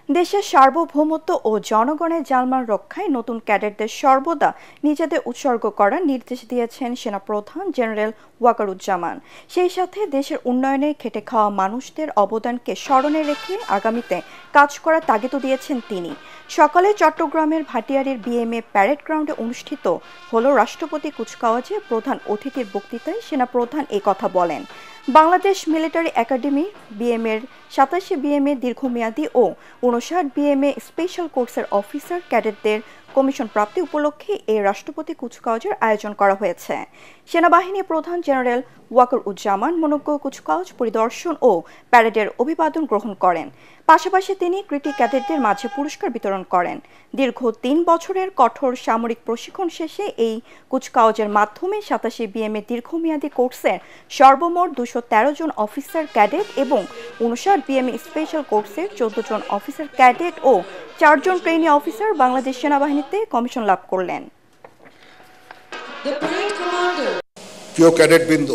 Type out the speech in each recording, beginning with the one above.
দেশের সার্বভৌমত্ব ও জনগণের জানমাল রক্ষায় নতুন ক্যাডেটদের সর্বদা নিজেদের উৎসর্গ করার নির্দেশ দিয়েছেন সেনাপ্রধান জেনারেল ওয়াকারুজ্জামান। সেই সাথে দেশের উন্নয়নে খেটে খাওয়া মানুষদের অবদানকে স্মরণে রেখে আগামীতে কাজ করার তাগিদও দিয়েছেন তিনি। সকালে চট্টগ্রামের ভাটিয়ারীর বিএমএ প্যারেড গ্রাউন্ডে অনুষ্ঠিত হলো রাষ্ট্রপতি কুচকাওয়াজে প্রধান অতিথির বক্তৃতায় সেনাপ্রধান এই কথা বলেন। বাংলাদেশ মিলিটারি একাডেমি বিএমএর 87 বিএমএ দীর্ঘমেয়াদী ও 59 বিএমএ স্পেশাল কোর্সের অফিসার ক্যাডেটদের কমিশন প্রাপ্তি উপলক্ষে এই রাষ্ট্রপতি কুচকাওয়াজের আয়োজন করা হয়েছে। সেনাবাহিনী প্রধান জেনারেল ওয়াকারুজ্জামান মনোজ্ঞ কুচকাওয়াজ পরিদর্শন ও প্যারেডের অভিবাদন গ্রহণ করেন। পাশাপাশি তিনি কৃতি ক্যাডেটদের মাঝে পুরস্কার বিতরণ করেন। দীর্ঘ 3 বছরের কঠোর সামরিক প্রশিক্ষণ শেষে এই কুচকাওয়াজের মাধ্যমে 87 বিএমএ দীর্ঘমেয়াদী কোর্সের সর্বমোট 213 জন অফিসার ক্যাডেট এবং 59 বিএমএ স্পেশাল কোর্সের 14 জন অফিসার ক্যাডেট ও 4 জন ট্রেনি অফিসার বাংলাদেশ সেনাবাহিনীতে কমিশন লাভ করলেন। প্রিয় ক্যাডেটবৃন্দ,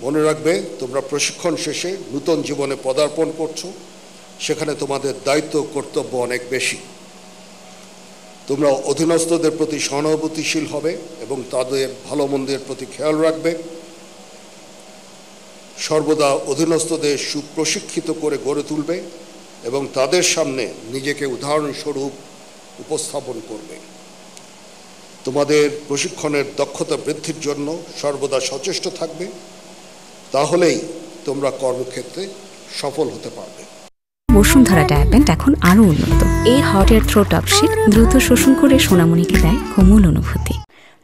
মনে রাখবে তোমরা প্রশিক্ষণ শেষে নতুন জীবনে পদার্পণ করছো। সেখানে তোমাদের দায়িত্ব কর্তব্য অনেক বেশি। তোমরা অধীনস্থদের প্রতি সহানুভূতিশীল হবে এবং তাদের ভালো মন্দের প্রতি খেয়াল রাখবে। সর্বদা অধীনস্থদের সুপ্রশিক্ষিত করে গড়ে তুলবে এবং তাদের সামনে নিজেকে উদাহরণস্বরূপ উপস্থাপন করবে। তোমাদের প্রশিক্ষণের দক্ষতা বৃদ্ধির জন্য সর্বদা সচেষ্ট থাকবে। তাহলেই তোমরা কর্মক্ষেত্রে সফল হতে পারবে। বসুন্ধরা ডায়াপেন্ট এখন আরো উন্নত। এই হট এয়ার থ্রো টপশিট দ্রুত শোষণ করে সোনামণিকে দেয় কোমল অনুভূতি।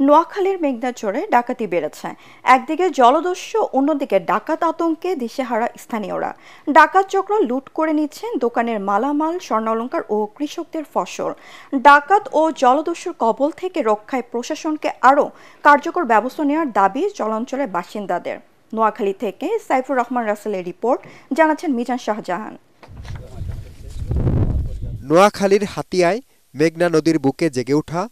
নোয়াখালীর মেঘনাচরে ডাকাতি বেড়েছে। একদিকে জলদস্যু, অন্যদিকে ডাকাত আতঙ্কে দিশেহারা স্থানীয়রা। ডাকাত চক্র লুট করে নিচ্ছেন দোকানের মালামাল, স্বর্ণালংকার ও কৃষকদের ফসল। ডাকাত ও জলদস্যুর কবল থেকে রক্ষায় প্রশাসনকে আরও কার্যকর ব্যবস্থা নেওয়ার দাবি চলাঞ্চলের বাসিন্দাদের। নোয়াখালী থেকে সাইফুর রহমান রাসেলের রিপোর্ট, জানাচ্ছেন মিজান শাহজাহান। নোয়াখালীর হাতিয়ায় মেঘনা নদীর বুকে জেগে ওঠা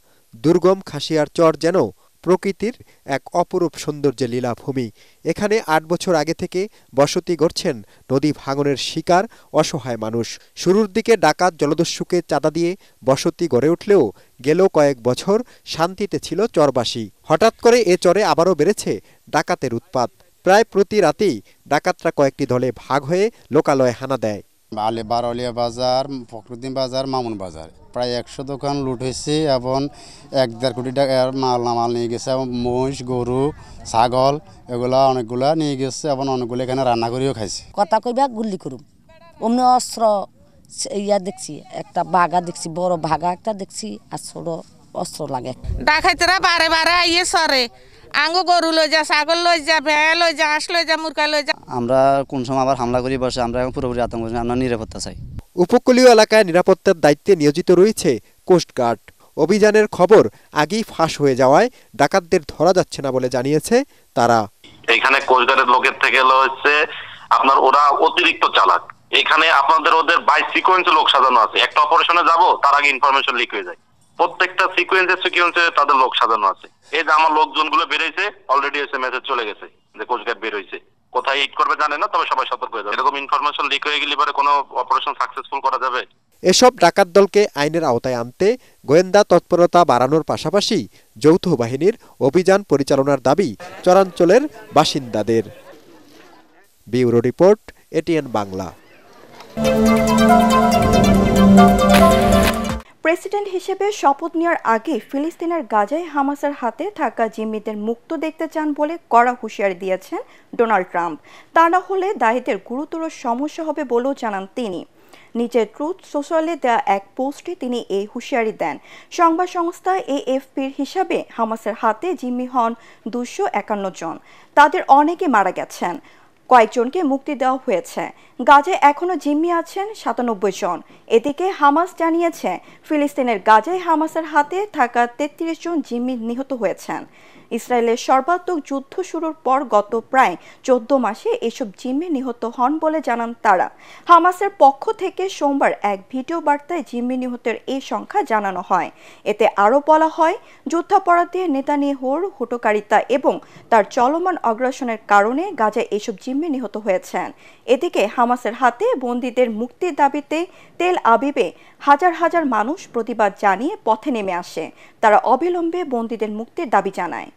দুর্গম খাসিয়ার চর যেন প্রকৃতির এক অপরূপ সৌন্দর্যের লীলাভূমি। এখানে 8 বছর আগে থেকে বসতি গড়ছেন নদী ভাঙনের শিকার অসহায় মানুষ। শুরুর দিকে ডাকাত জলদস্যুকে চাঁদা দিয়ে বসতি গড়ে উঠলেও গেল কয়েক বছর শান্তিতে ছিল চরবাসী। হঠাৎ করে এ চরে আবারও বেড়েছে ডাকাতের উৎপাত। প্রায় প্রতি রাতেই ডাকাতরা কয়েকটি দলে ভাগ হয়ে লোকালয়ে হানা দেয়। বারলিয়া বাজার, ফখরুদ্দিন বাজার, মামুন বাজার প্রায় 100 দোকান লুট হয়েছে এবং 1-1.5 কোটি টাকার মাল নিয়ে গেছে এবং মহিষ, গরু, ছাগল এগুলা অনেকগুলা নিয়ে গেছে এবং অনেকগুলো এখানে রান্না করেও খাইছে। কথা কইবা গুল্লি করুম অমনি অস্ত্র ইয়া দেখছি, একটা বাঘা দেখছি, বড় ভাগা একটা দেখছি আর ছোট অস্ত্র লাগে। ডাকাইতেরা বারে বারে আইয়ে সরে আঙ্গো গরু লই যা, ছাগল লই যা, ভেড়া লই যা, হাঁস লই যা, মুরগা লই যা। আমরা কোন সময় আবার হামলা করি বসে, আমরা এখন পুরোপুরি আতঙ্ক, আমরা নিরাপত্তা চাই। উপকূলীয় এলাকায় নিরাপত্তার দায়িত্বে নিয়োজিত রয়েছে কোস্টগার্ড। অভিযানের খবর আগেই ফাঁস হয়ে যাওয়ায় ডাকাতদের ধরা যাচ্ছে না বলে জানিয়েছে তারা। এখানে কোস্টগার্ডের লোকের থেকে হচ্ছে আপনার ওরা অতিরিক্ত চালাক। এখানে আপনাদের ওদের বাই সিকোয়েন্সে লোক সাজানো আছে। একটা অপারেশনে যাব তার আগে ইনফরমেশন লিক হয়ে যায়। প্রত্যেকটা সিকোয়েন্সে তাদের লোক সাজানো আছে। এই যে আমার লোকজনগুলো বেরোইছে, অলরেডি এসে মেসেজ চলে গেছে যে কোস্টগার্ড বের হয়েছে। কোথায় হিট করবে জানে না, তবে সবাই সতর্ক হয়ে যাবে। এরকম ইনফরমেশন লিক হয়ে গেলে পরে কোনো অপারেশন সাকসেসফুল করা যাবে। এসব ডাকাত দলকে আইনের আওতায় আনতে গোয়েন্দা তৎপরতা বাড়ানোর পাশাপাশি যৌথ বাহিনীর অভিযান পরিচালনার দাবি চরাঞ্চলের বাসিন্দাদের। Bureau report, ATN Bangla. President হিসেবে শপথ নেওয়ার আগে ফিলিস্তিনের গাজায় হামাসের হাতে থাকা জিম্মিদের মুক্ত দেখতে চান বলে কড়া হুঁশিয়ারি দিয়েছেন ডোনাল্ড ট্রাম্প। তা না হলে দায়ীদের গুরুতর সমস্যা হবে বলেও জানান তিনি। নিজের ট্রুথ সোশ্যালে দেওয়া এক পোস্টে তিনি এই হুঁশিয়ারি দেন। সংবাদ সংস্থা এএফপির হিসাবে হামাসের হাতে জিম্মি হন 251 জন। তাদের অনেকে মারা গেছেন, কয়েকজনকে মুক্তি দেওয়া হয়েছে। গাজায় এখনও জিম্মি আছেন 97 জন। এদিকে হামাস জানিয়েছে ফিলিস্তিনের গাজায় হামাসের হাতে থাকা 33 জন জিম্মি নিহত হয়েছেন। ইসরায়েলের সর্বাত্মক যুদ্ধ শুরুর পর গত প্রায় 14 মাসে এসব জিম্মি নিহত হন বলে জানান তারা। হামাসের পক্ষ থেকে সোমবার এক ভিডিও বার্তায় জিম্মি নিহতের এই সংখ্যা জানানো হয়। এতে আরও বলা হয়, যুদ্ধাপরাধী নেতানিয়াহুর হুটোকারিতা এবং তার চলমান অগ্রাসনের কারণে গাজায় এসব জিম্মি নিহত হয়েছেন। এদিকে হামাসের হাতে বন্দীদের মুক্তির দাবিতে তেল আবিবে হাজার হাজার মানুষ প্রতিবাদ জানিয়ে পথে নেমে আসে। তারা অবিলম্বে বন্দীদের মুক্তির দাবি জানায়।